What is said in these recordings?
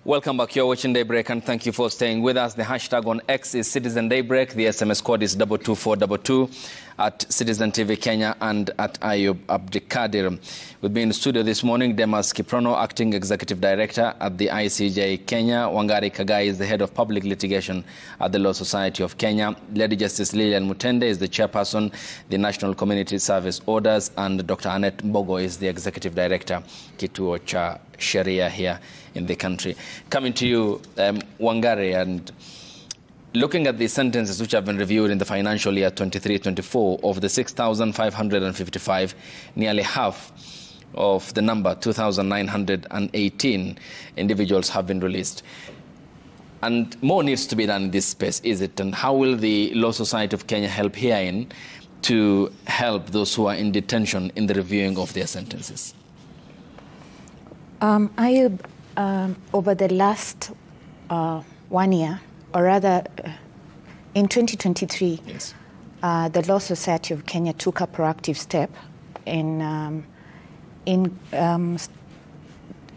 Welcome back. You're watching Daybreak, and thank you for staying with us. The hashtag on X is Citizen Daybreak. The SMS code is 22422 at Citizen TV Kenya and at Ayub Abdikadir. With me in the studio this morning, Demas Kiprono, Acting Executive Director at the ICJ Kenya. Wangari Kagai is the Head of Public Litigation at the Law Society of Kenya. Lady Justice Lilian Mutende is the Chairperson, the National Community Service Orders, and Dr. Annette Mbogo is the Executive Director, Kituo cha Sheria here in the country. Coming to you, Wangari, and looking at the sentences which have been reviewed in the financial year 23-24, of the 6,555, nearly half of the number, 2,918 individuals have been released. And more needs to be done in this space, is it? And how will the Law Society of Kenya help herein to help those who are in detention in the reviewing of their sentences? Over the last 1 year, or rather in 2023, Yes. The Law Society of Kenya took a proactive step in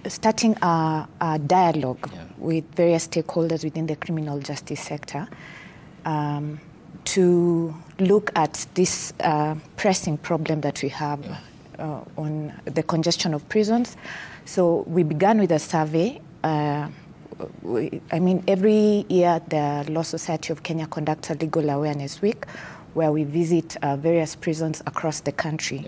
starting a dialogue with various stakeholders within the criminal justice sector to look at this pressing problem that we have on the congestion of prisons. So we began with a survey. Every year the Law Society of Kenya conducts a legal awareness week where we visit various prisons across the country,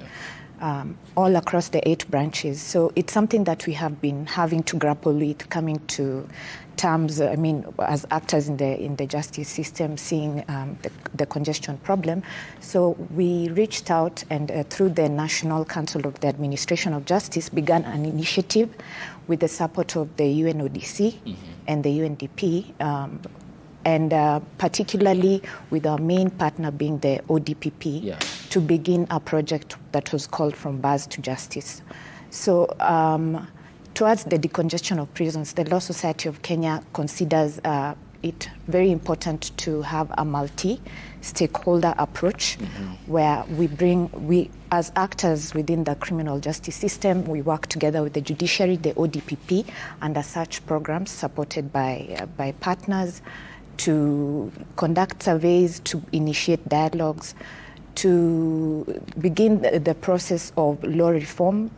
all across the 8 branches. So it's something that we have been having to grapple with, coming to terms, as actors in the justice system, seeing the congestion problem. So we reached out and through the National Council of the Administration of Justice began an initiative with the support of the UNODC and the UNDP, and particularly with our main partner being the ODPP, to begin a project that was called From Bars to Justice. So towards the decongestion of prisons, the Law Society of Kenya considers it very important to have a multi-stakeholder approach where we as actors within the criminal justice system, we work together with the judiciary, the ODPP, under such programs supported by partners to conduct surveys, to initiate dialogues, to begin the process of law reform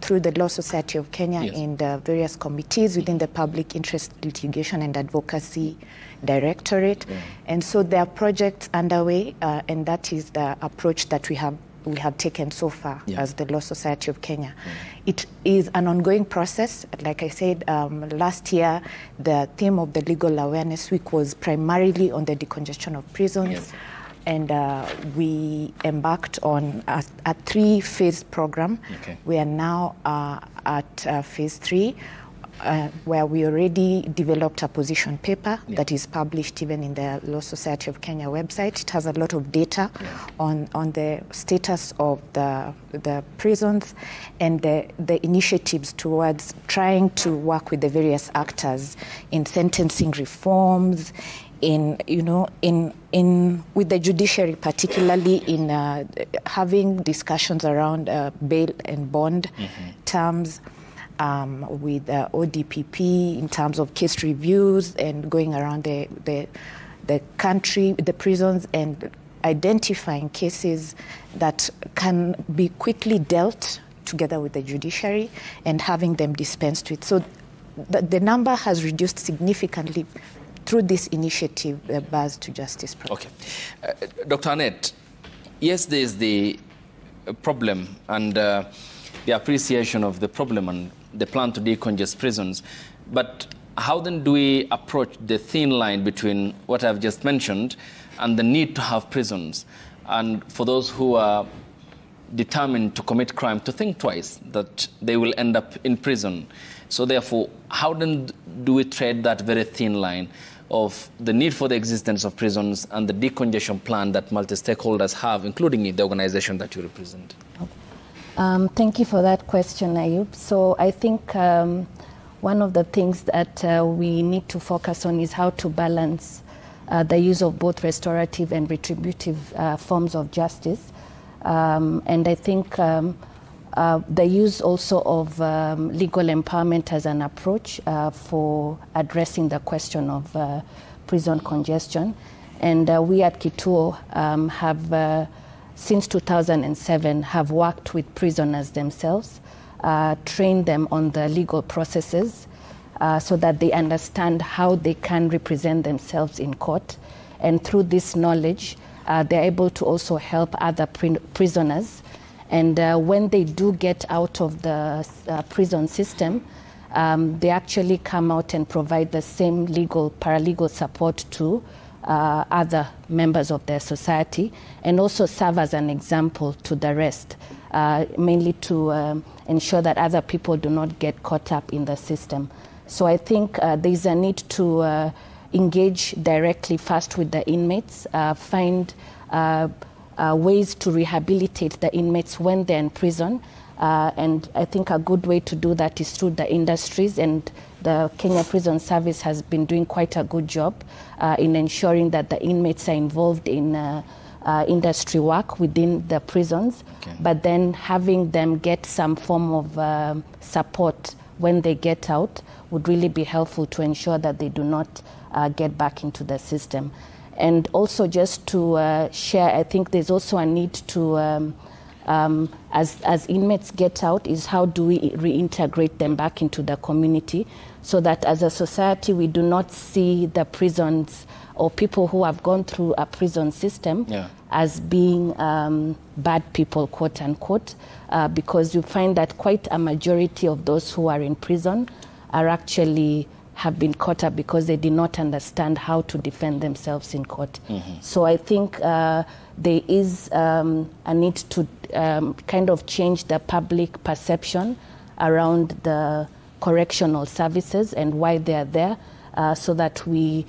through the Law Society of Kenya in the various committees within the Public Interest Litigation and Advocacy Directorate. And so there are projects underway, and that is the approach that we have taken so far as the Law Society of Kenya. It is an ongoing process. Like I said, last year, the theme of the Legal Awareness Week was primarily on the decongestion of prisons. And we embarked on a 3-phase program. We are now at phase 3, where we already developed a position paper that is published even in the Law Society of Kenya website. It has a lot of data on the status of the prisons and the initiatives towards trying to work with the various actors in sentencing reforms, with the judiciary, particularly in having discussions around bail and bond terms, with ODPP in terms of case reviews and going around the country, the prisons, and identifying cases that can be quickly dealt together with the judiciary and having them dispensed with. So the number has reduced significantly through this initiative, the Bars to Justice project. Dr. Annette, yes, there is the problem and the appreciation of the problem and the plan to decongest prisons, but how then do we approach the thin line between what I've just mentioned and the need to have prisons, and for those who are determined to commit crime to think twice that they will end up in prison? So therefore, how then do we tread that very thin line of the need for the existence of prisons and the decongestion plan that multi-stakeholders have, including the organization that you represent? Thank you for that question, Ayub. So I think one of the things that we need to focus on is how to balance the use of both restorative and retributive forms of justice. And I think The use also of legal empowerment as an approach for addressing the question of prison congestion. And we at Kituo have, since 2007, have worked with prisoners themselves, trained them on the legal processes so that they understand how they can represent themselves in court. And through this knowledge, they're able to also help other prisoners. And when they do get out of the prison system, they actually come out and provide the same paralegal support to other members of their society, and also serve as an example to the rest, mainly to ensure that other people do not get caught up in the system. So I think there's a need to engage directly first with the inmates, find ways to rehabilitate the inmates when they're in prison. And I think a good way to do that is through the industries, and the Kenya Prison Service has been doing quite a good job in ensuring that the inmates are involved in industry work within the prisons, but then having them get some form of support when they get out would really be helpful to ensure that they do not get back into the system. And also just to share, I think there's also a need to, as inmates get out, is how do we reintegrate them back into the community, so that as a society we do not see the prisons or people who have gone through a prison system as being bad people, quote unquote, because you find that quite a majority of those who are in prison are actually have been caught up because they did not understand how to defend themselves in court. So I think there is a need to kind of change the public perception around the correctional services and why they are there, so that we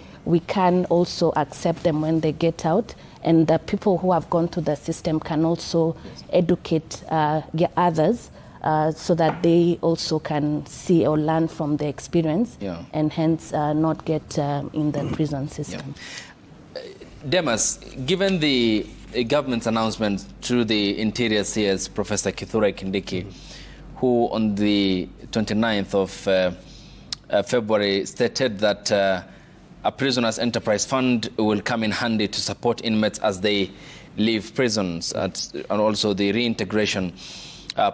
can also accept them when they get out, and the people who have gone through the system can also educate others, so that they also can see or learn from the experience, and hence not get in the prison system. Demas, given the government's announcement through the Interior CS, Professor Kithure Kindiki, who on the 29th of February stated that a prisoners' enterprise fund will come in handy to support inmates as they leave prisons, and also the reintegration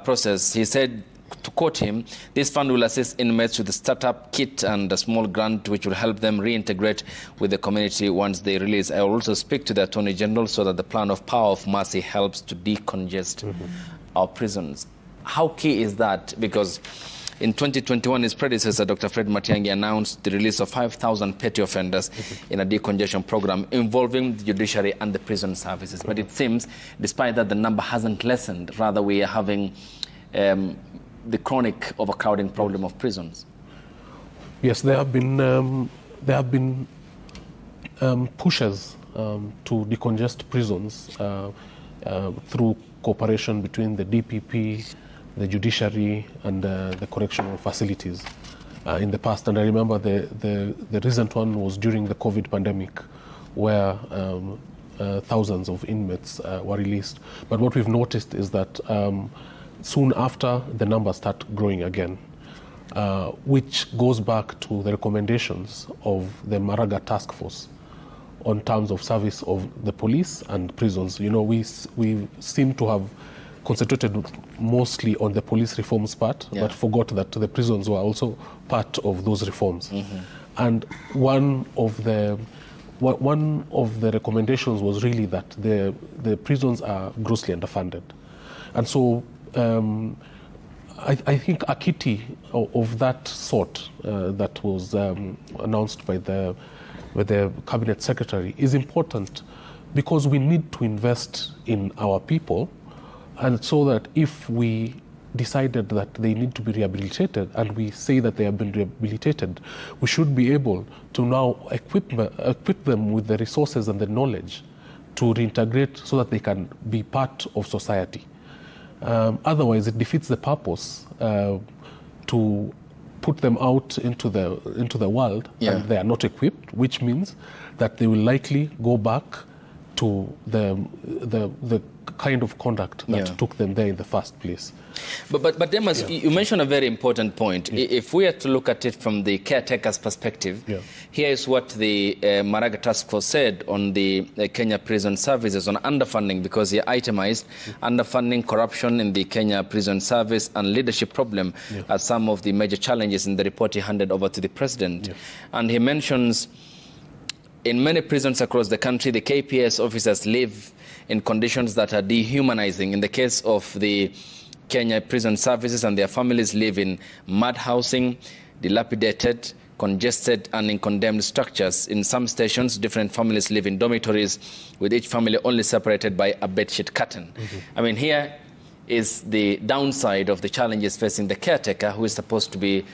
process. He said, to quote him, this fund will assist inmates with a startup kit and a small grant which will help them reintegrate with the community once they release. I will also speak to the Attorney General so that the plan of Power of Mercy helps to decongest our prisons. How key is that? Because in 2021, his predecessor, Dr. Fred Matiang'i, announced the release of 5,000 petty offenders in a decongestion program involving the judiciary and the prison services. But it seems, despite that, the number hasn't lessened. Rather, we are having the chronic overcrowding problem of prisons. Yes, there have been pushes to decongest prisons through cooperation between the DPP, the judiciary, and the correctional facilities in the past. And I remember the recent one was during the COVID pandemic, where thousands of inmates were released. But what we've noticed is that soon after, the numbers start growing again, which goes back to the recommendations of the Maraga Task Force on terms of service of the police and prisons. You know, we seem to have concentrated mostly on the police reforms part, but forgot that the prisons were also part of those reforms. And one of the recommendations was really that the prisons are grossly underfunded. And so I think a kitty of that sort that was announced by the cabinet secretary is important, because we need to invest in our people. And so that if we decided that they need to be rehabilitated, and we say that they have been rehabilitated, we should be able to now equip them with the resources and the knowledge to reintegrate so that they can be part of society. Otherwise, it defeats the purpose to put them out into the world and they are not equipped, which means that they will likely go back to the kind of conduct that took them there in the first place. But Demas, you mentioned a very important point. If we are to look at it from the caretaker's perspective, here is what the Maraga Task Force said on the Kenya Prison Services on underfunding, because he itemized underfunding, corruption in the Kenya Prison Service and leadership problem as some of the major challenges in the report he handed over to the president. And he mentions in many prisons across the country, the KPS officers live in conditions that are dehumanizing. In the case of the Kenya Prison Services, and their families live in mud housing, dilapidated, congested and in condemned structures. In some stations, different families live in dormitories, with each family only separated by a bedsheet curtain. I mean, here is the downside of the challenges facing the caretaker, who is supposed to be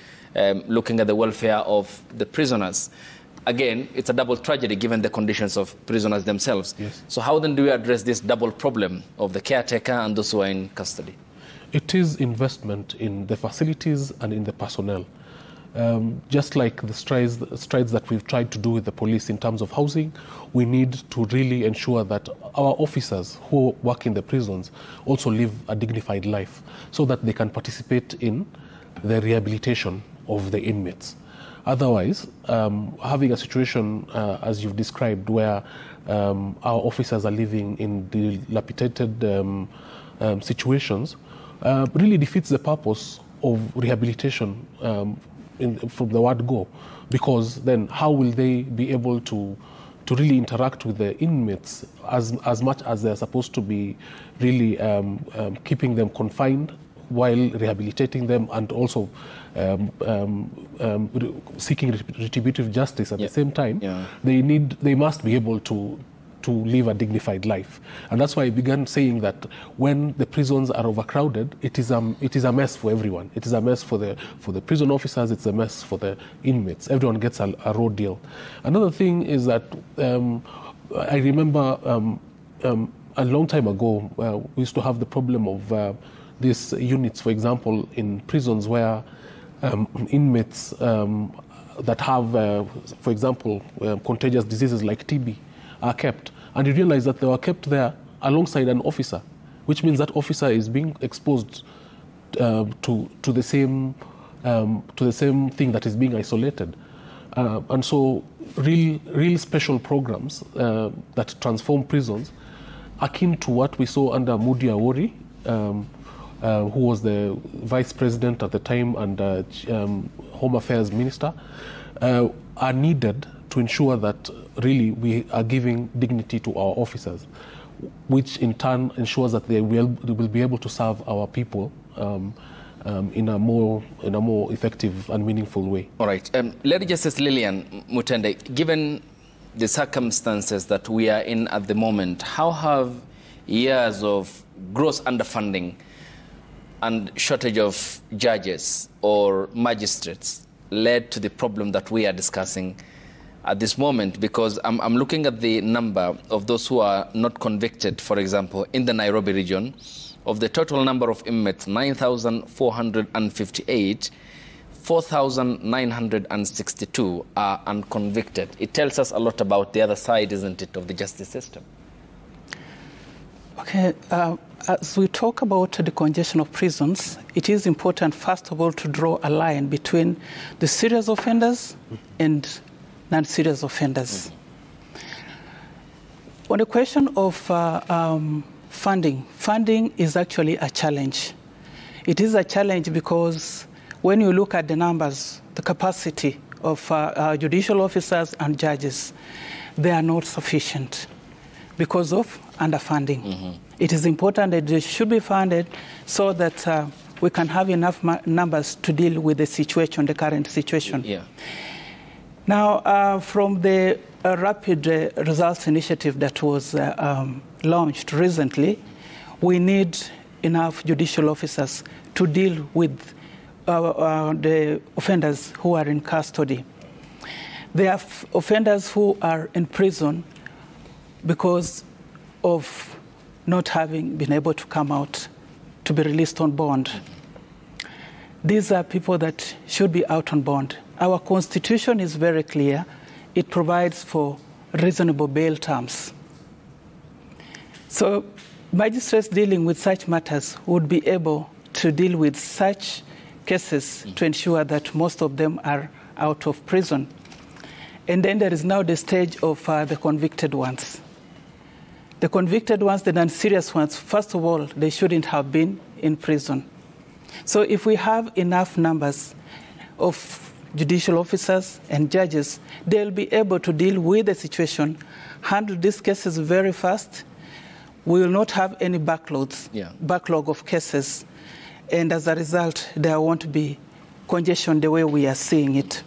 looking at the welfare of the prisoners. Again, it's a double tragedy given the conditions of prisoners themselves. So how then do we address this double problem of the caretaker and those who are in custody? It is investment in the facilities and in the personnel. Just like the strides that we've tried to do with the police in terms of housing, we need to really ensure that our officers who work in the prisons also live a dignified life, so that they can participate in the rehabilitation of the inmates. Otherwise, having a situation as you've described, where our officers are living in dilapidated situations, really defeats the purpose of rehabilitation from the word go, because then how will they be able to really interact with the inmates as much as they're supposed to be really keeping them confined while rehabilitating them, and also seeking retributive justice at the same time. They must be able to live a dignified life. And that's why I began saying that when the prisons are overcrowded, it is a mess for everyone. It is a mess for the prison officers, it's a mess for the inmates. Everyone gets a raw deal. Another thing is that I remember a long time ago, we used to have the problem of these units, for example, in prisons where inmates that have, for example, contagious diseases like TB are kept. And you realize that they were kept there alongside an officer, which means that officer is being exposed to the same thing that is being isolated. And so real special programs that transform prisons, akin to what we saw under Mudi Awori, who was the vice president at the time and Home Affairs Minister, are needed to ensure that really we are giving dignity to our officers, which in turn ensures that they will be able to serve our people in a more effective and meaningful way. All right. Lady Justice Lillian Mutende, given the circumstances that we are in at the moment, how have years of gross underfunding and shortage of judges or magistrates led to the problem that we are discussing at this moment? Because I'm looking at the number of those who are not convicted, for example, in the Nairobi region. Of the total number of inmates, 9,458, 4,962 are unconvicted. It tells us a lot about the other side, isn't it, of the justice system? Okay, as we talk about the congestion of prisons, it is important, first of all, to draw a line between the serious offenders and non-serious offenders. On the question of funding is actually a challenge. It is a challenge because when you look at the numbers, the capacity of judicial officers and judges, they are not sufficient because of underfunding. It is important that they should be funded so that we can have enough numbers to deal with the situation, the current situation. Now, from the rapid results initiative that was launched recently, we need enough judicial officers to deal with the offenders who are in custody. There are offenders who are in prison because of not having been able to come out to be released on bond. These are people that should be out on bond. Our constitution is very clear. It provides for reasonable bail terms. So magistrates dealing with such matters would be able to deal with such cases to ensure that most of them are out of prison. And then there is now the stage of the convicted ones. The convicted ones, the non-serious ones, first of all, they shouldn't have been in prison. So if we have enough numbers of judicial officers and judges, they'll be able to deal with the situation, handle these cases very fast. We will not have any backlog of cases. And as a result, there won't be congestion the way we are seeing it.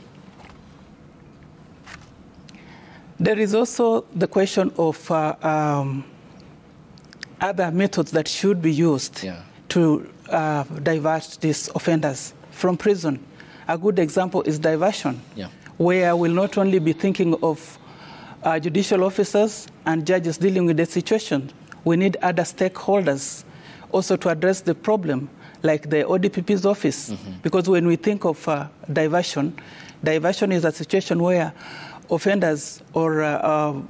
There is also the question of other methods that should be used to divert these offenders from prison. A good example is diversion, where we'll not only be thinking of judicial officers and judges dealing with the situation. We need other stakeholders also to address the problem, like the ODPP's office. Because when we think of diversion is a situation where offenders or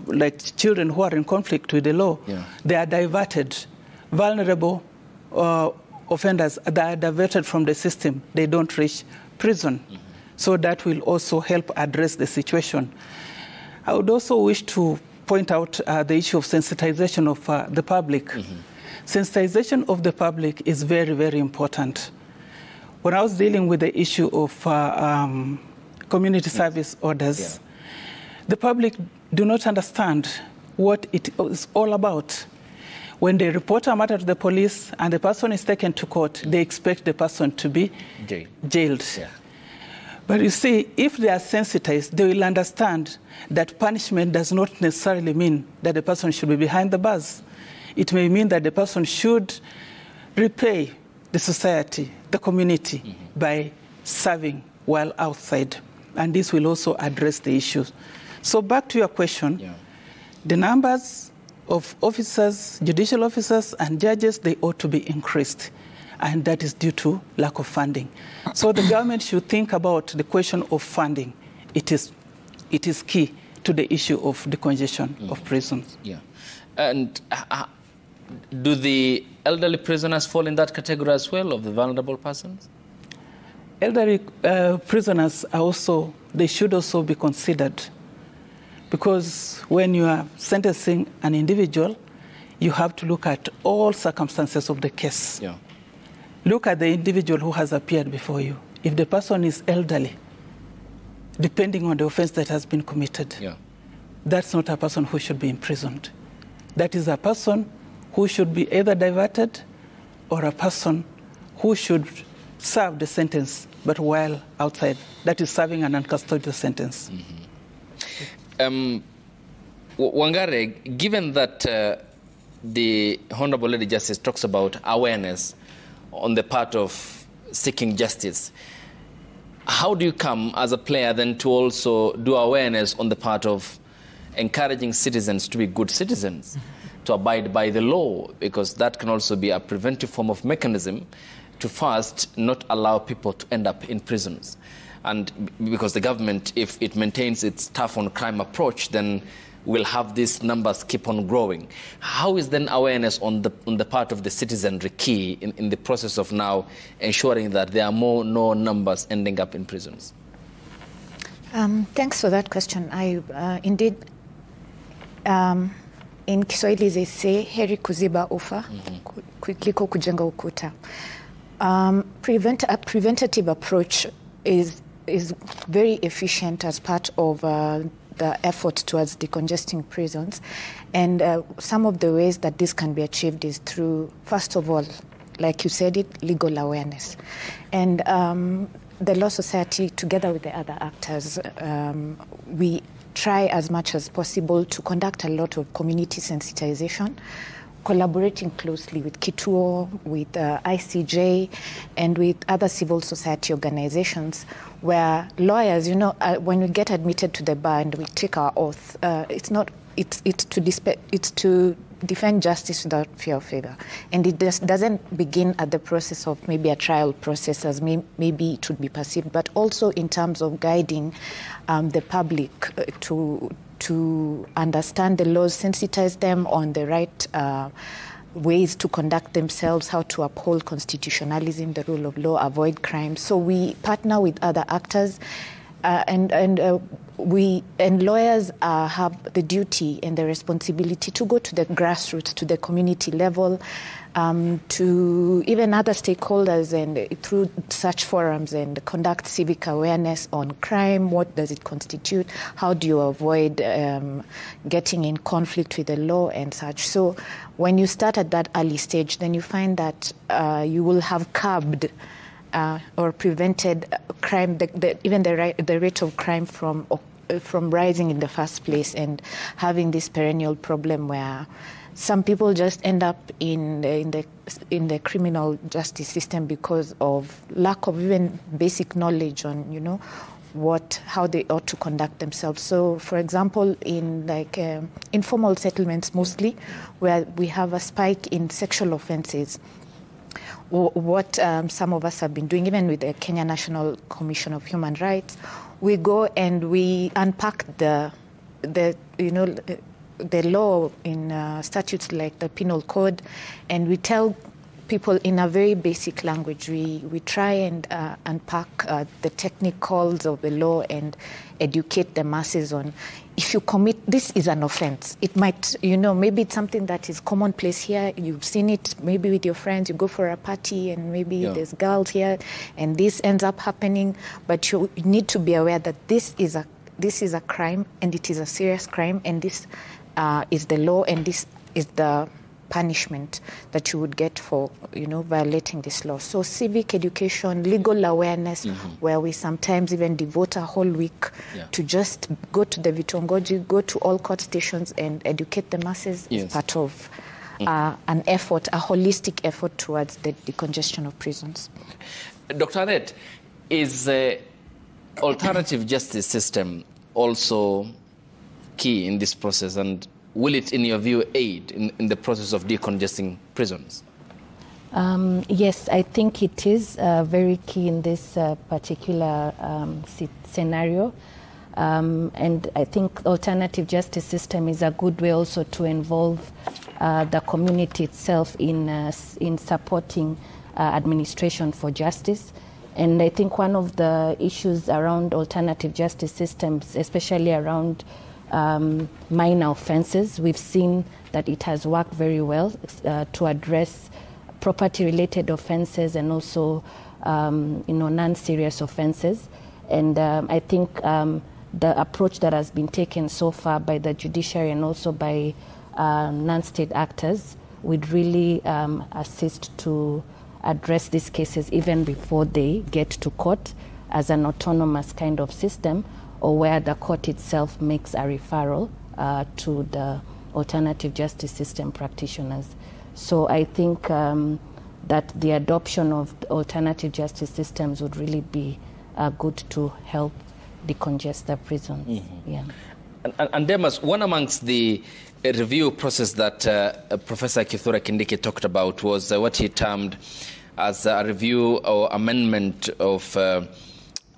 like children who are in conflict with the law, they are diverted. Vulnerable offenders, they are diverted from the system. They don't reach prison. So that will also help address the situation. I would also wish to point out the issue of sensitization of the public. Sensitization of the public is very, very important. When I was dealing with the issue of community service orders, the public do not understand what it is all about. When they report a matter to the police and the person is taken to court, they expect the person to be jailed. But you see, if they are sensitized, they will understand that punishment does not necessarily mean that the person should be behind the bars. It may mean that the person should repay the society, the community, by serving while outside. And this will also address the issues. So back to your question, the numbers of officers, judicial officers and judges, they ought to be increased. And that is due to lack of funding. So the government should think about the question of funding. It is key to the issue of decongestion of prisons. And do the elderly prisoners fall in that category as well, of the vulnerable persons? Elderly prisoners are also, they should also be considered. Because when you are sentencing an individual, you have to look at all circumstances of the case. Look at the individual who has appeared before you. If the person is elderly, depending on the offense that has been committed, that's not a person who should be imprisoned. That is a person who should be either diverted or a person who should serve the sentence, but while outside. That is serving an uncustodial sentence. Wangare, given that the Honorable Lady Justice talks about awareness on the part of seeking justice, how do you come as a player then to also do awareness on the part of encouraging citizens to be good citizens, to abide by the law? Because that can also be a preventive form of mechanism to first not allow people to end up in prisons. And because the government, if it maintains its tough on crime approach, then we'll have these numbers keep on growing. How is then awareness on the part of the citizenry key in the process of now ensuring that there are no numbers ending up in prisons? Thanks for that question. Indeed, in Kiswahili they say, heri kuziba ufa kuliko kujenga ukuta. A preventative approach is very efficient as part of the effort towards decongesting prisons. And some of the ways that this can be achieved is through, first of all, like you said it, legal awareness. And the Law Society, together with the other actors, we try as much as possible to conduct a lot of community sensitization, collaborating closely with Kituo, with ICJ, and with other civil society organizations, where lawyers, when we get admitted to the bar and we take our oath, it's to defend justice without fear of failure. And it doesn't begin at the process of maybe a trial process as maybe it would be perceived, but also in terms of guiding the public to understand the laws, sensitize them on the right ways to conduct themselves, how to uphold constitutionalism, the rule of law, avoid crime. So we partner with other actors, and lawyers have the duty and the responsibility to go to the grassroots, to the community level, to even other stakeholders, and through such forums, and conduct civic awareness on crime. What does it constitute? How do you avoid getting in conflict with the law and such? So when you start at that early stage, then you find that you will have curbed or prevented crime, even the rate of crime from rising in the first place, and having this perennial problem where some people just end up in the criminal justice system because of lack of even basic knowledge on, you know, how they ought to conduct themselves. So, for example, in informal settlements mostly, where we have a spike in sexual offences, what some of us have been doing, even with the Kenya National Commission of Human Rights, we go and we unpack the law in statutes like the Penal Code, and we tell people in a very basic language. We try and unpack the technicals of the law and educate the masses on, if you commit, this is an offense. It might, maybe it's something that is commonplace here. You've seen it maybe with your friends. You go for a party and maybe there's girls here and this ends up happening. But you need to be aware that this is a crime, and it is a serious crime, and this is the law, and this is the punishment that you would get for violating this law. So civic education, legal awareness, where we sometimes even devote a whole week to just go to the Vitongoji, go to all court stations and educate the masses, is part of an effort, a holistic effort towards the decongestion of prisons. Dr. Annette, is the alternative justice system also key in this process, and will it, in your view, aid in the process of decongesting prisons? Yes, I think it is very key in this particular scenario. And I think alternative justice system is a good way also to involve the community itself in supporting administration for justice. And I think one of the issues around alternative justice systems, especially around minor offenses, we've seen that it has worked very well to address property-related offenses and also, non-serious offenses. And I think the approach that has been taken so far by the judiciary and also by non-state actors would really assist to address these cases even before they get to court as an autonomous kind of system, or where the court itself makes a referral to the alternative justice system practitioners. So I think that the adoption of alternative justice systems would really be good to help decongest the prisons. And Demas, one amongst the review process that Professor Kithure Kindiki talked about was what he termed as a review or amendment of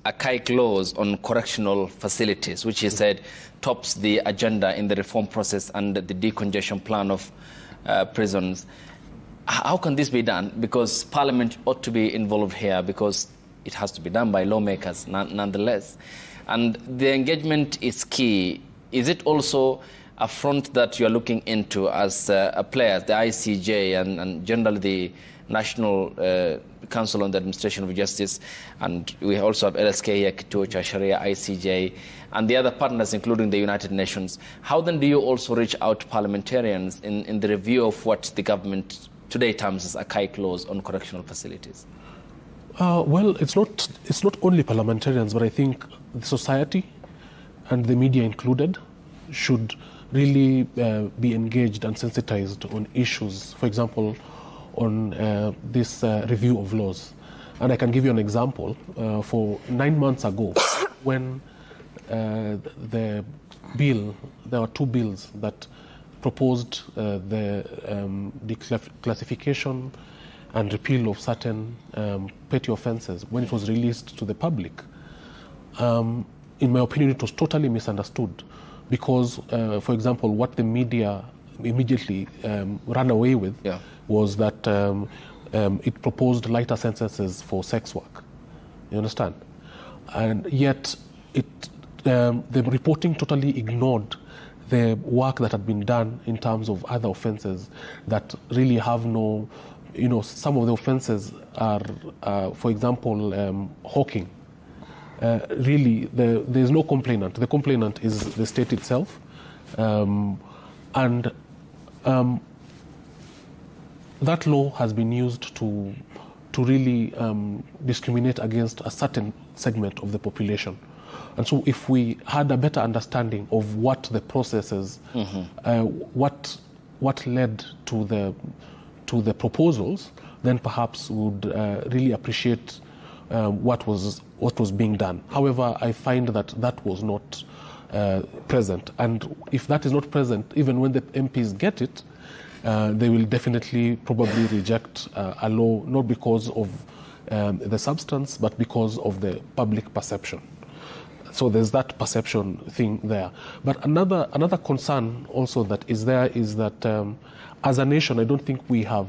archaic laws on correctional facilities, which he said tops the agenda in the reform process and the decongestion plan of prisons. How can this be done? Because Parliament ought to be involved here, because it has to be done by lawmakers nonetheless. And the engagement is key. Is it also a front that you are looking into as a player, the ICJ and generally the National Council on the Administration of Justice, and we also have LSK here, Kituo Sharia, ICJ, and the other partners, including the United Nations? How then do you also reach out to parliamentarians in the review of what the government today terms as archaic laws on correctional facilities? Well, it's not only parliamentarians, but I think the society and the media included should really be engaged and sensitized on issues, for example, on this review of laws. And I can give you an example. For 9 months ago, when there were two bills that proposed the declassification and repeal of certain petty offenses, when it was released to the public, in my opinion, it was totally misunderstood. Because, for example, what the media immediately ran away with was that it proposed lighter sentences for sex work. You understand? And yet the reporting totally ignored the work that had been done in terms of other offences that really have no, some of the offences are, for example, hawking. Really, there's no complainant. The complainant is the state itself. And that law has been used to really discriminate against a certain segment of the population. And so if we had a better understanding of what the processes, what led to the proposals, then perhaps we would really appreciate what was being done. However, I find that was not present. And if that is not present, even when the MPs get it, they will definitely probably reject a law, not because of the substance, but because of the public perception. So there's that perception thing there. But another concern also that is there is that as a nation, I don't think we have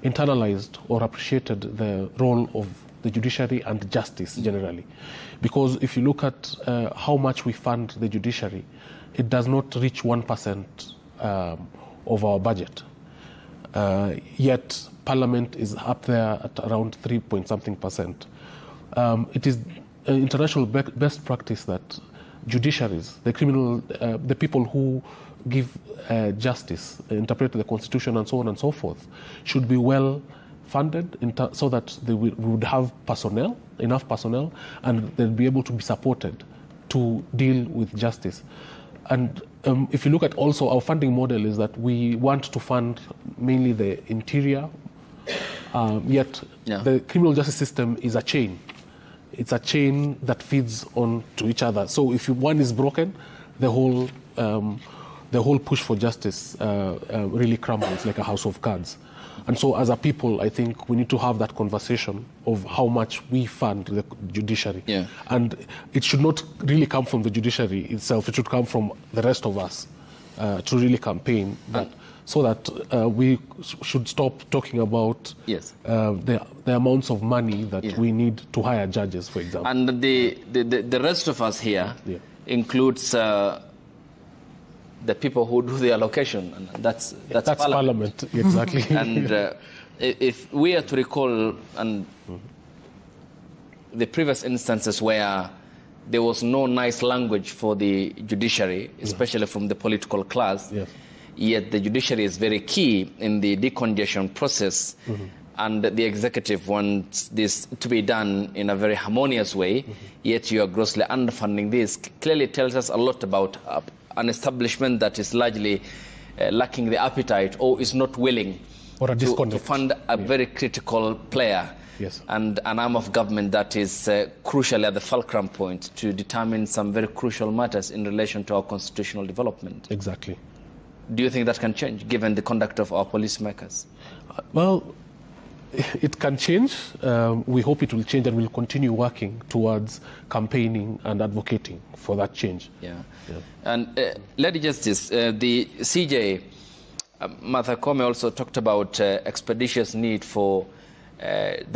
internalized or appreciated the role of the judiciary and justice generally. Because if you look at how much we fund the judiciary, it does not reach 1% of our budget. Yet Parliament is up there at around 3-point-something%. It is international best practice that judiciaries, the people who give justice, interpret the Constitution and so on and so forth, should be well funded so that they would have enough personnel, and they'll be able to be supported to deal with justice. And if you look at also our funding model is that we want to fund mainly the interior, yet the criminal justice system is a chain. It's a chain that feeds on to each other. So if one is broken, the whole push for justice really crumbles like a house of cards. And so as a people, I think we need to have that conversation of how much we fund the judiciary. Yeah. And it should not really come from the judiciary itself. It should come from the rest of us to really campaign that, so that we should stop talking about the amounts of money that we need to hire judges, for example. And the rest of us here includes the people who do the allocation, and that's Parliament. Exactly. And if we are to recall the previous instances where there was no nice language for the judiciary, especially from the political class, yet the judiciary is very key in the decongestion process, and the executive wants this to be done in a very harmonious way, yet you are grossly underfunding this, clearly tells us a lot about an establishment that is largely lacking the appetite or is not willing to fund a very critical player and an arm of government that is crucially at the fulcrum point to determine some very crucial matters in relation to our constitutional development. Exactly. Do you think that can change, given the conduct of our policymakers? Well, it can change. We hope it will change, and we'll continue working towards campaigning and advocating for that change. And Lady Justice, the CJ, Martha Koome also talked about the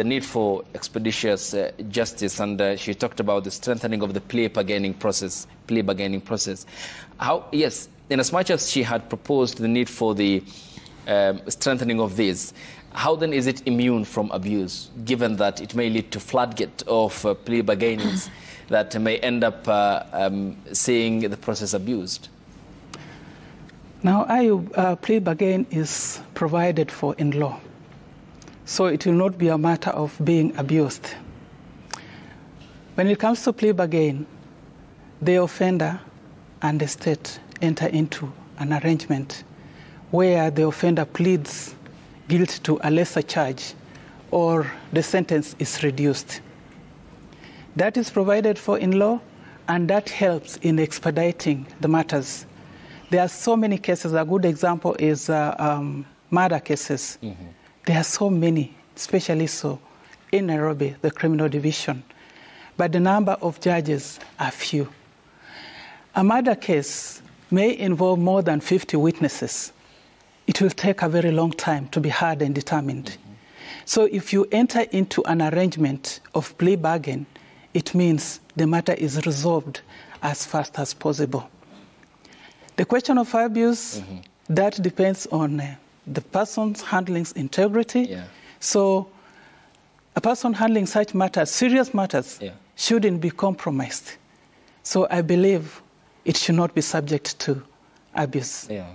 need for expeditious justice, and she talked about the strengthening of the plea bargaining process. Yes, in as much as she had proposed the need for the strengthening of this, how then is it immune from abuse, given that it may lead to floodgate of plea bargainings that may end up seeing the process abused? Now, plea bargain is provided for in law, so it will not be a matter of being abused. When it comes to plea bargain, the offender and the state enter into an arrangement where the offender pleads guilty to a lesser charge or the sentence is reduced. That is provided for in law, and that helps in expediting the matters. There are so many cases. A good example is murder cases. There are so many, especially so in Nairobi, the criminal division. But the number of judges are few. A murder case may involve more than 50 witnesses, it will take a very long time to be heard and determined. So if you enter into an arrangement of plea bargain, it means the matter is resolved as fast as possible. The question of abuse, that depends on the person's handling's integrity. Yeah. So a person handling such matters, serious matters, shouldn't be compromised. So I believe it should not be subject to abuse. Yeah.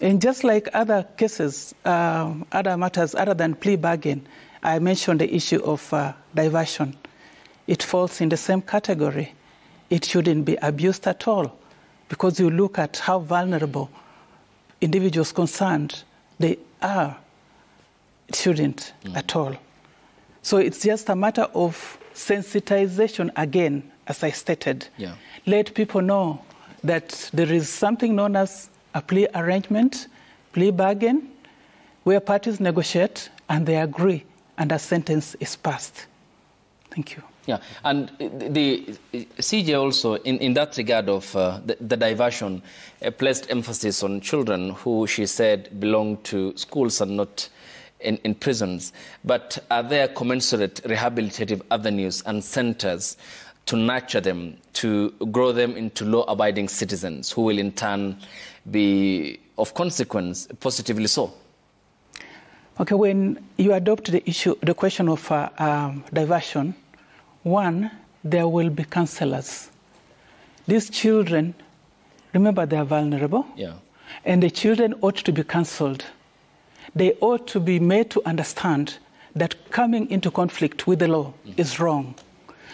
And just like other cases, other matters other than plea bargain, I mentioned the issue of diversion. It falls in the same category. It shouldn't be abused at all, because you look at how vulnerable individuals concerned they are. It shouldn't at all. So it's just a matter of sensitization again, as I stated. Yeah. Let people know that there is something known as a plea arrangement, plea bargain, where parties negotiate and they agree and a sentence is passed. Thank you. Yeah, and the CJ also, in that regard of the diversion, placed emphasis on children who she said belong to schools and not in prisons. But are there commensurate rehabilitative avenues and centers to nurture them, to grow them into law-abiding citizens who will in turn be of consequence, positively so? Okay, when you adopt the question of diversion, one, there will be counselors. These children, remember, they are vulnerable, and the children ought to be counseled. They ought to be made to understand that coming into conflict with the law is wrong.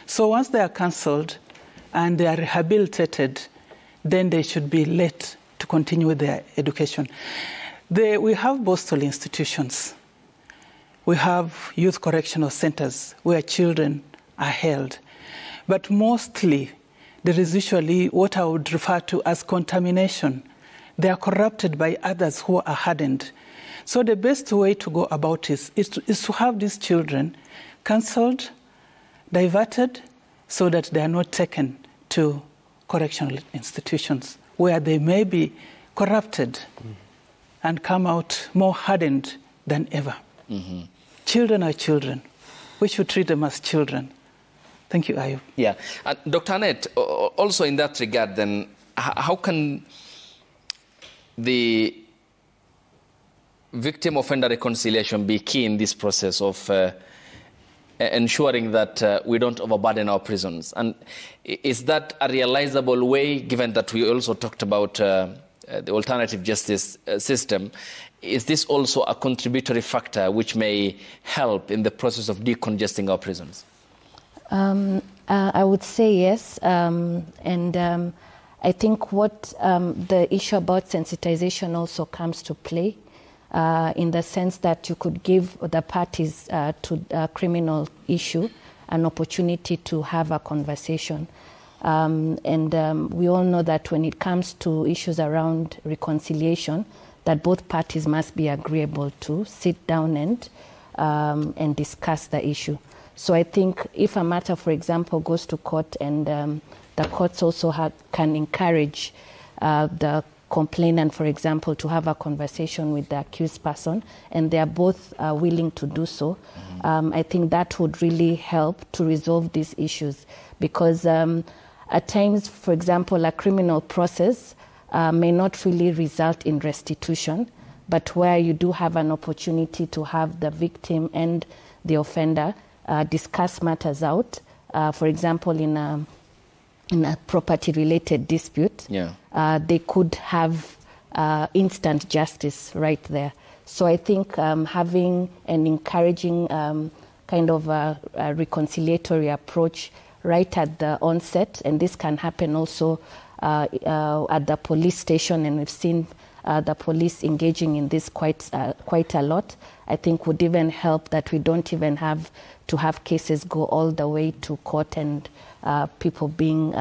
So once they are counseled and they are rehabilitated, then they should be let to continue with their education. We have Boston institutions. We have youth correctional centers where children are held. But mostly, there is usually what I would refer to as contamination. They are corrupted by others who are hardened. So the best way to go about is to have these children counseled, diverted, so that they are not taken to correctional institutions where they may be corrupted and come out more hardened than ever. Children are children. We should treat them as children. Thank you, Ayub. Yeah. Dr. Annette, also in that regard, then, how can the victim-offender reconciliation be key in this process of ensuring that we don't overburden our prisons? And is that a realizable way, given that we also talked about the alternative justice system? Is this also a contributory factor which may help in the process of decongesting our prisons? I would say yes. I think what the issue about sensitization also comes to play in the sense that you could give the parties to a criminal issue an opportunity to have a conversation. We all know that when it comes to issues around reconciliation, that both parties must be agreeable to sit down and discuss the issue. So I think if a matter, for example, goes to court and the courts also can encourage the complainant, for example, to have a conversation with the accused person, and they are both willing to do so, I think that would really help to resolve these issues. Because at times, for example, a criminal process may not really result in restitution, but where you do have an opportunity to have the victim and the offender discuss matters out. For example, in a property-related dispute, they could have instant justice right there. So I think having an encouraging kind of a reconciliatory approach right at the onset, and this can happen also at the police station, and we've seen the police engaging in this quite a lot, I think would even help that we don't even have to have cases go all the way to court and people being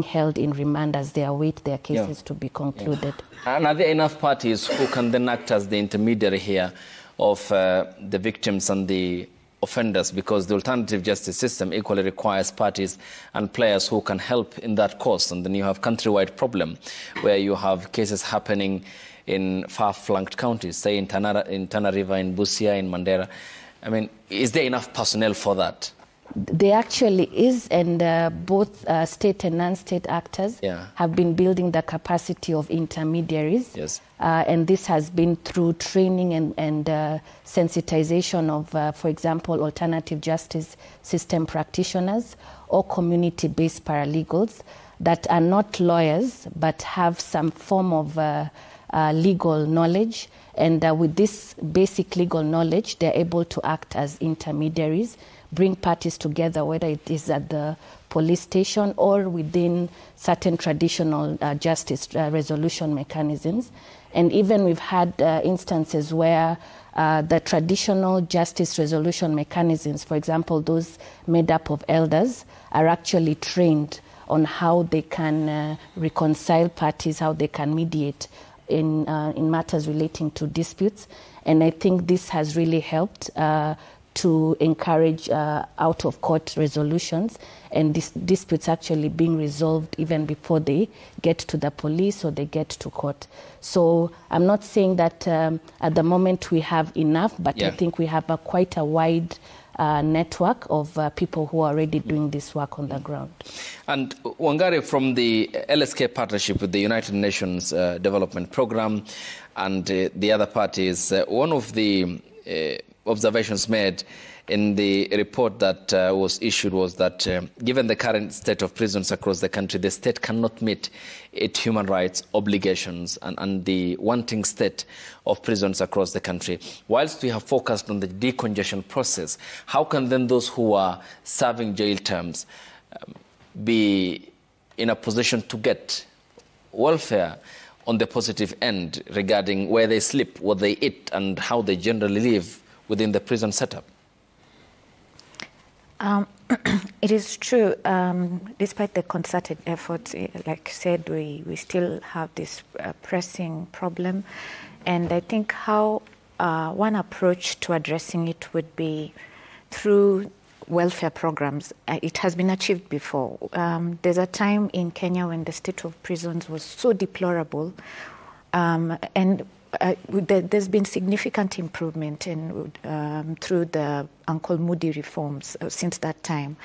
held in remand as they await their cases to be concluded. And are there enough parties who can then act as the intermediary here of the victims and the offenders, because the alternative justice system equally requires parties and players who can help in that cause. And then you have countrywide problem where you have cases happening in far-flanked counties, say in Tana River, in Busia, in Mandera. I mean, is there enough personnel for that? There actually is, and both state and non-state actors have been building the capacity of intermediaries. Yes. And this has been through training and sensitization of, for example, alternative justice system practitioners or community-based paralegals that are not lawyers but have some form of legal knowledge. And with this basic legal knowledge, they're able to act as intermediaries, bring parties together, whether it is at the police station or within certain traditional justice resolution mechanisms. And even we've had instances where the traditional justice resolution mechanisms, for example, those made up of elders, are actually trained on how they can reconcile parties, how they can mediate in matters relating to disputes. And I think this has really helped to encourage out-of-court resolutions and disputes actually being resolved even before they get to the police or they get to court. So I'm not saying that at the moment we have enough, but I think we have quite a wide network of people who are already doing this work on the ground. And Wangari, from the LSK partnership with the United Nations Development Programme and the other parties, one of the observations made in the report that was issued was that given the current state of prisons across the country, the state cannot meet its human rights obligations and the wanting state of prisons across the country. Whilst we have focused on the decongestion process, how can then those who are serving jail terms be in a position to get welfare on the positive end regarding where they sleep, what they eat, and how they generally live within the prison setup? It is true. Despite the concerted efforts, like I said, we still have this pressing problem. And I think how one approach to addressing it would be through welfare programs. It has been achieved before. There's a time in Kenya when the state of prisons was so deplorable, and there's been significant improvement through the Uncle Moody reforms since that time.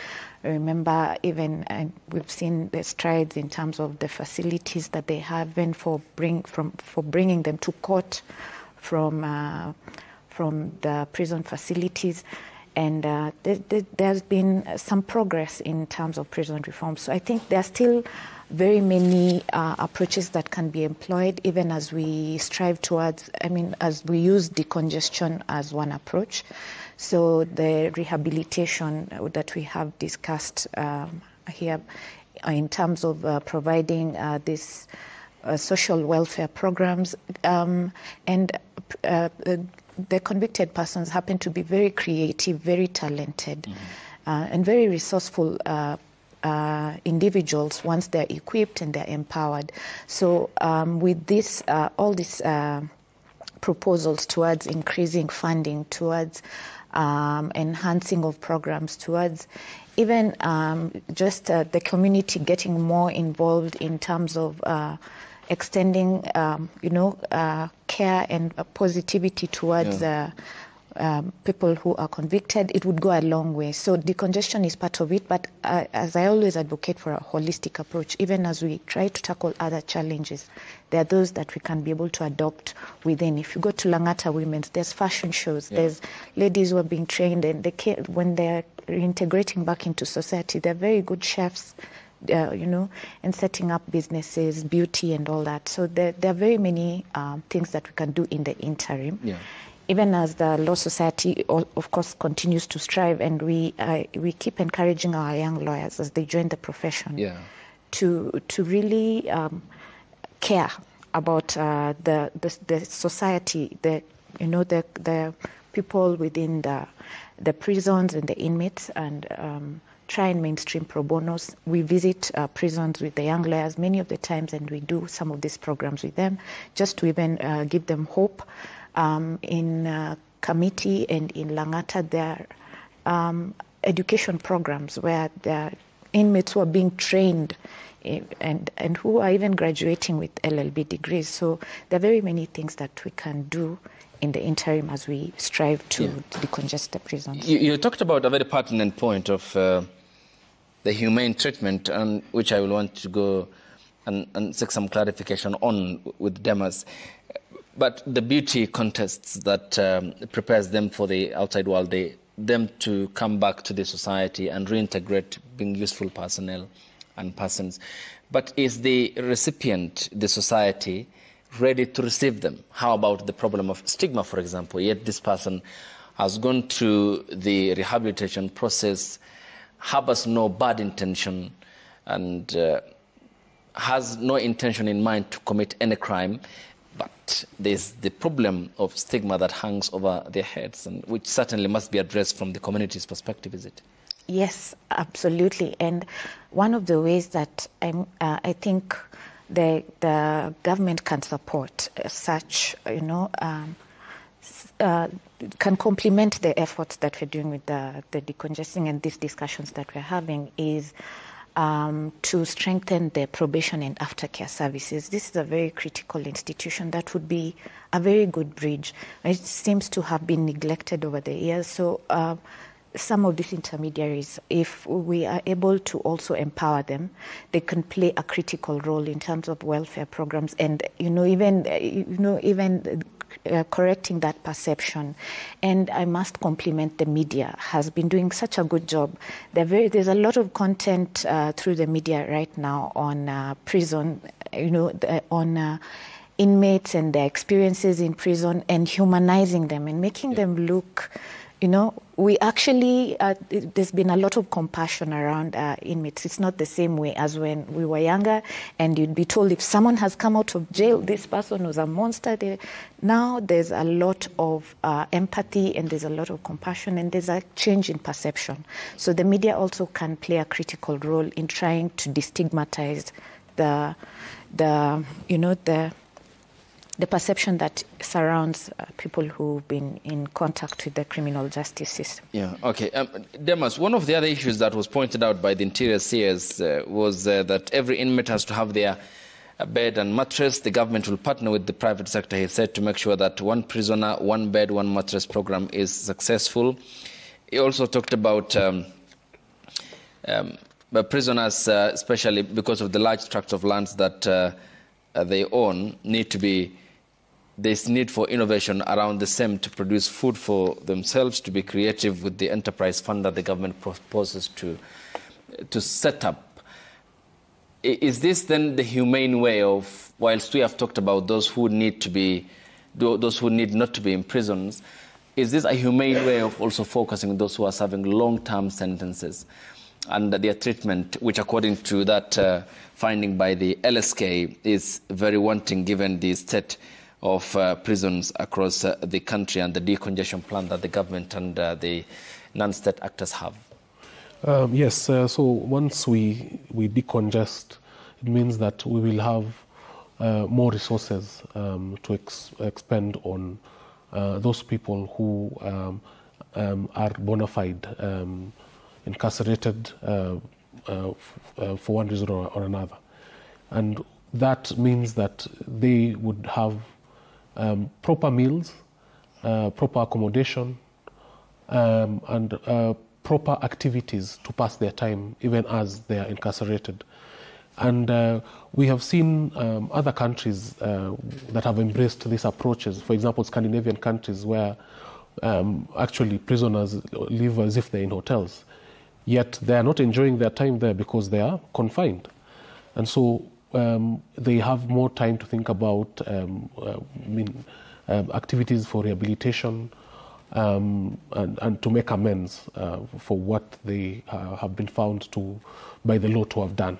I remember even we've seen the strides in terms of the facilities that they have, and for bringing them to court from the prison facilities. And there's been some progress in terms of prison reform. So I think there are still very many approaches that can be employed, even as we strive towards, as we use decongestion as one approach. So the rehabilitation that we have discussed here in terms of providing this social welfare programs, and the convicted persons happen to be very creative, very talented, and very resourceful individuals once they're equipped and they're empowered. So with this, all these proposals towards increasing funding, towards enhancing of programs, towards even just the community getting more involved in terms of extending, care and positivity towards people who are convicted, it would go a long way. So decongestion is part of it, but as I always advocate for a holistic approach, even as we try to tackle other challenges, there are those that we can be able to adopt within. If you go to Langata Women's, there's fashion shows, there's ladies who are being trained, and when they're reintegrating back into society, they're very good chefs, and setting up businesses, beauty and all that. So there are very many things that we can do in the interim. Even as the Law Society, of course, continues to strive, and we keep encouraging our young lawyers as they join the profession to really care about the society, the people within the prisons and the inmates, and try and mainstream pro bonos. We visit prisons with the young lawyers many of the times, and we do some of these programs with them just to even give them hope. In Kamiti and in Langata, there education programs where the inmates who are being trained and who are even graduating with LLB degrees. So there are very many things that we can do in the interim as we strive to decongest the prisons. You talked about a very pertinent point of the humane treatment, and which I will want to go and seek some clarification on with Demas. But the beauty contests that prepares them for the outside world, them to come back to the society and reintegrate, being useful personnel and persons. But is the recipient, the society, ready to receive them? How about the problem of stigma, for example? Yet this person has gone through the rehabilitation process, harbors no bad intention, and has no intention in mind to commit any crime, but there's the problem of stigma that hangs over their heads, and which certainly must be addressed from the community's perspective, is it? Yes, absolutely. And one of the ways that I think the government can support such, can complement the efforts that we're doing with the decongesting and these discussions that we're having is to strengthen the probation and aftercare services. This is a very critical institution that would be a very good bridge. It seems to have been neglected over the years. So some of these intermediaries, if we are able to also empower them, they can play a critical role in terms of welfare programs and even correcting that perception. And I must compliment the media, has been doing such a good job. There's a lot of content through the media right now on prison, on inmates and their experiences in prison, and humanizing them and making them look. We actually, there's been a lot of compassion around inmates. It's not the same way as when we were younger and you'd be told if someone has come out of jail, this person was a monster. Now there's a lot of empathy and there's a lot of compassion and there's a change in perception. So the media also can play a critical role in trying to destigmatize the perception that surrounds people who've been in contact with the criminal justice system. Yeah, okay. Demas, one of the other issues that was pointed out by the Interior CS was that every inmate has to have their bed and mattress. The government will partner with the private sector, he said, to make sure that one prisoner, one bed, one mattress program is successful. He also talked about prisoners, especially because of the large tracts of lands that they own, there's need for innovation around the same to produce food for themselves, to be creative with the enterprise fund that the government proposes to set up. Is this then the humane way of, whilst we have talked about those who need not to be in prisons, is this a humane way of also focusing on those who are serving long-term sentences and their treatment, which according to that finding by the LSK is very wanting given the state of prisons across the country and the decongestion plan that the government and the non-state actors have? Yes, so once we decongest, it means that we will have more resources to expend on those people who are bona fide incarcerated for one reason or another. And that means that they would have proper meals, proper accommodation, and proper activities to pass their time even as they are incarcerated. And we have seen other countries that have embraced these approaches. For example, Scandinavian countries where actually prisoners live as if they're in hotels, yet they are not enjoying their time there because they are confined. And so they have more time to think about activities for rehabilitation and to make amends for what they have been found to, by the law, to have done.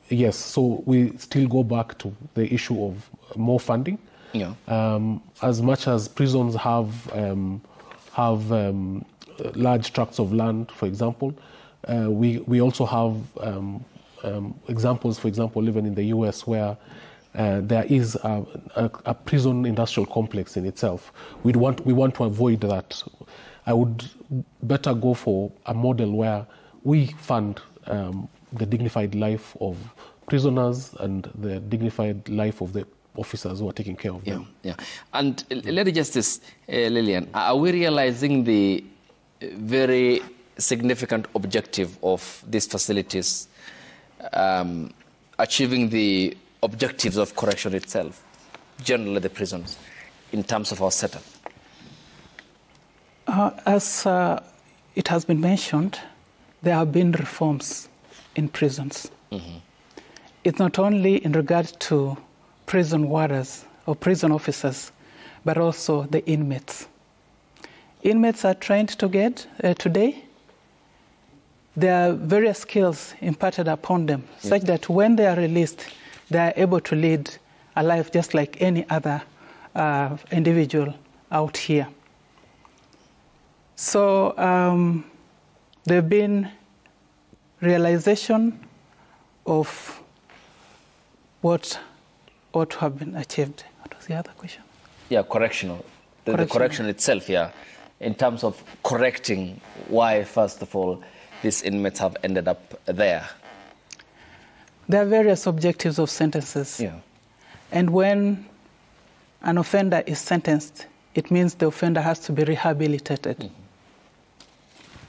Yes, so we still go back to the issue of more funding. Yeah. As much as prisons have large tracts of land, for example, we also have examples, for example, even in the US, where there is a prison industrial complex in itself. We want to avoid that. I would better go for a model where we fund the dignified life of prisoners and the dignified life of the officers who are taking care of them. Yeah. And Lady Justice Lillian, are we realizing the very significant objective of these facilities achieving the objectives of correction itself, generally the prisons, in terms of our setup? As it has been mentioned, there have been reforms in prisons. It's not only in regard to prison warders or prison officers, but also the inmates. Inmates are trained today. There are various skills imparted upon them, such that when they are released, they are able to lead a life just like any other individual out here. So there have been realization of what ought to have been achieved. What was the other question? Yeah, correctional. The correction itself, yeah. In terms of correcting why, first of all, these inmates have ended up there. There are various objectives of sentences. Yeah. And when an offender is sentenced, it means the offender has to be rehabilitated.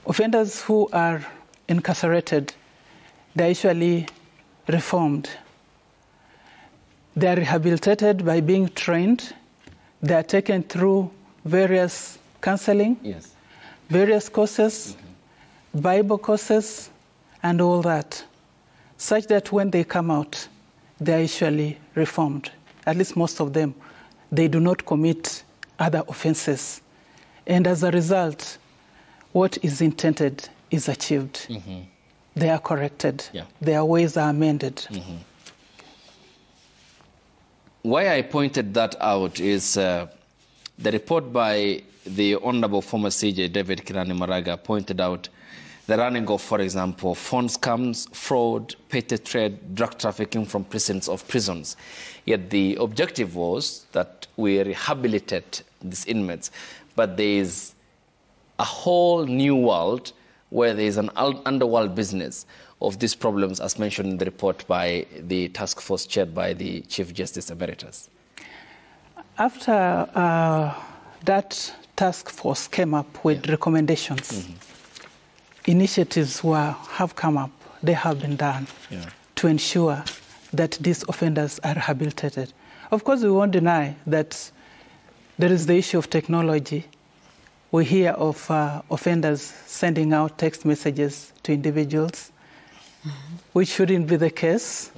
Offenders who are incarcerated, they're usually reformed. They are rehabilitated by being trained. They are taken through various counseling, various courses, Bible courses, and all that, such that when they come out, they are usually reformed. At least most of them, they do not commit other offenses. And as a result, what is intended is achieved. They are corrected. Their ways are amended. Why I pointed that out is the report by the Honorable former CJ David Kirani Maraga pointed out the running of, for example, phone scams, fraud, petty trade, drug trafficking from prisons. Yet the objective was that we rehabilitate these inmates. But there is a whole new world where there is an underworld business of these problems, as mentioned in the report by the task force chaired by the Chief Justice Emeritus. After that task force came up with recommendations, initiatives have come up, they have been done to ensure that these offenders are rehabilitated. Of course, we won't deny that there is the issue of technology. We hear of offenders sending out text messages to individuals, which shouldn't be the case.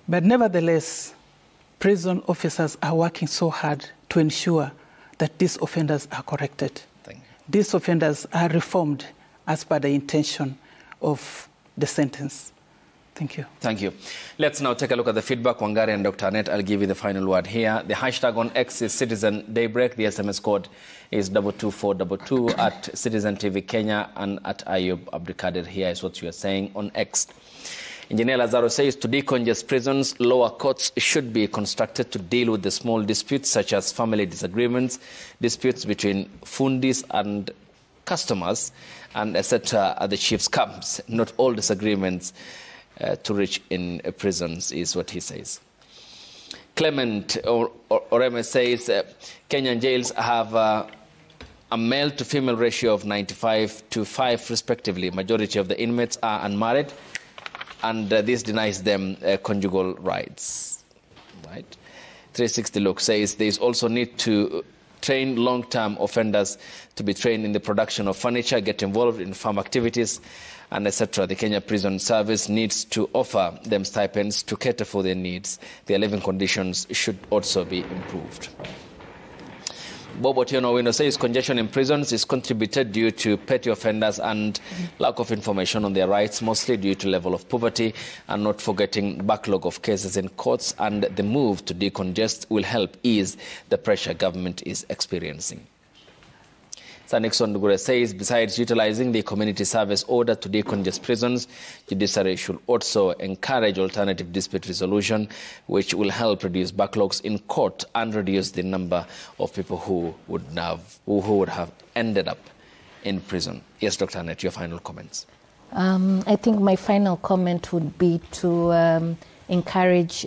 But nevertheless, prison officers are working so hard to ensure that these offenders are corrected. These offenders are reformed as per the intention of the sentence. Thank you. Thank you. Let's now take a look at the feedback. Wangari and Dr. Annette, I'll give you the final word here. The hashtag on X is Citizen Daybreak. The SMS code is 22422 at Citizen TV Kenya and at Ayub Abdikadir. Here is what you are saying on X. Engineer Lazaro says to decongest prisons, lower courts should be constructed to deal with the small disputes such as family disagreements, disputes between fundis and customers, and etc. at the chief's camps. Not all disagreements to reach in prisons is what he says. Clement Oreme says Kenyan jails have a male to female ratio of 95:5 respectively. Majority of the inmates are unmarried, and this denies them conjugal rights. Right. 360 Look says there is also need to train long-term offenders to be trained in the production of furniture, get involved in farm activities, and etc. The Kenya Prison Service needs to offer them stipends to cater for their needs. Their living conditions should also be improved. Bob Otieno Wino says congestion in prisons is contributed due to petty offenders and lack of information on their rights, mostly due to level of poverty, and not forgetting backlog of cases in courts, and the move to decongest will help ease the pressure government is experiencing. Sir Nixon Ndugure says besides utilizing the community service order to decongest prisons, judiciary should also encourage alternative dispute resolution, which will help reduce backlogs in court and reduce the number of people who would have ended up in prison. Yes, Dr. Annette, your final comments. I think my final comment would be to encourage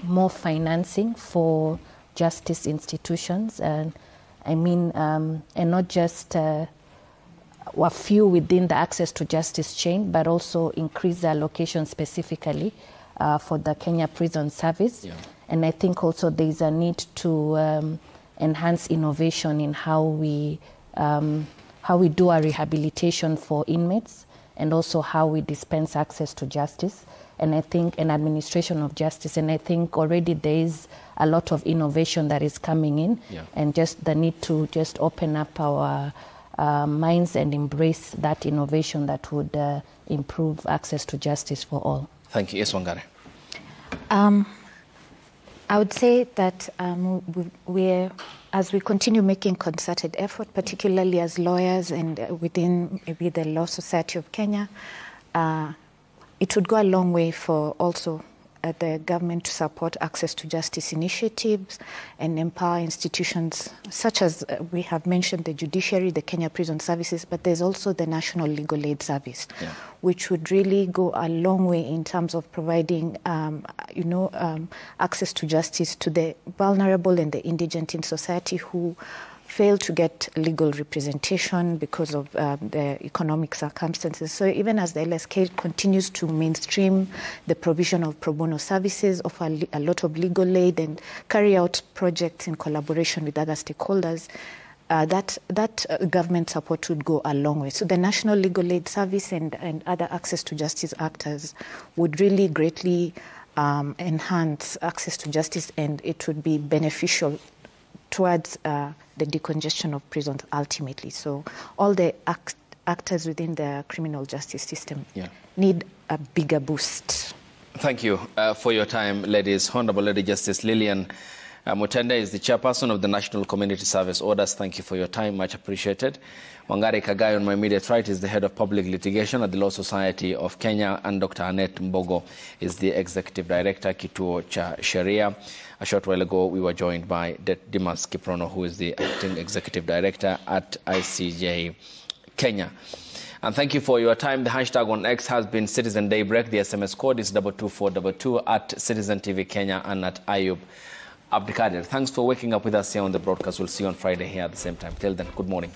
more financing for justice institutions, and not just a few within the access to justice chain, but also increase the allocation specifically for the Kenya Prison Service. Yeah. And I think also there is a need to enhance innovation in how we do our rehabilitation for inmates, and also how we dispense access to justice, and I think an administration of justice. And I think already there is a lot of innovation that is coming in, and just the need to just open up our minds and embrace that innovation that would improve access to justice for all. Thank you. Yes, Wangare. I would say that as we continue making concerted effort, particularly as lawyers and within maybe the Law Society of Kenya, it would go a long way for also the government to support access to justice initiatives and empower institutions such as we have mentioned the judiciary, the Kenya Prison Services, but there's also the National Legal Aid Service, which would really go a long way in terms of providing, access to justice to the vulnerable and the indigent in society who fail to get legal representation because of the economic circumstances. So even as the LSK continues to mainstream the provision of pro bono services, offer a lot of legal aid, and carry out projects in collaboration with other stakeholders, that government support would go a long way. So the National Legal Aid Service and other access to justice actors would really greatly enhance access to justice, and it would be beneficial towards the decongestion of prisons ultimately. So all the actors within the criminal justice system need a bigger boost. Thank you for your time, ladies. Honorable Lady Justice Lillian Mutende is the chairperson of the National Community Service Orders. Thank you for your time, much appreciated. Wangari Kagai on my immediate right is the head of public litigation at the Law Society of Kenya, and Dr. Annette Mbogo is the executive director, Kituo cha Sheria. A short while ago, we were joined by Dimas Kiprono, who is the acting executive director at ICJ Kenya. And thank you for your time. The hashtag on X has been Citizen Daybreak. The SMS code is 22422 at Citizen TV Kenya and at Ayub Abdikadir. Thanks for waking up with us here on the broadcast. We'll see you on Friday here at the same time. Till then, good morning.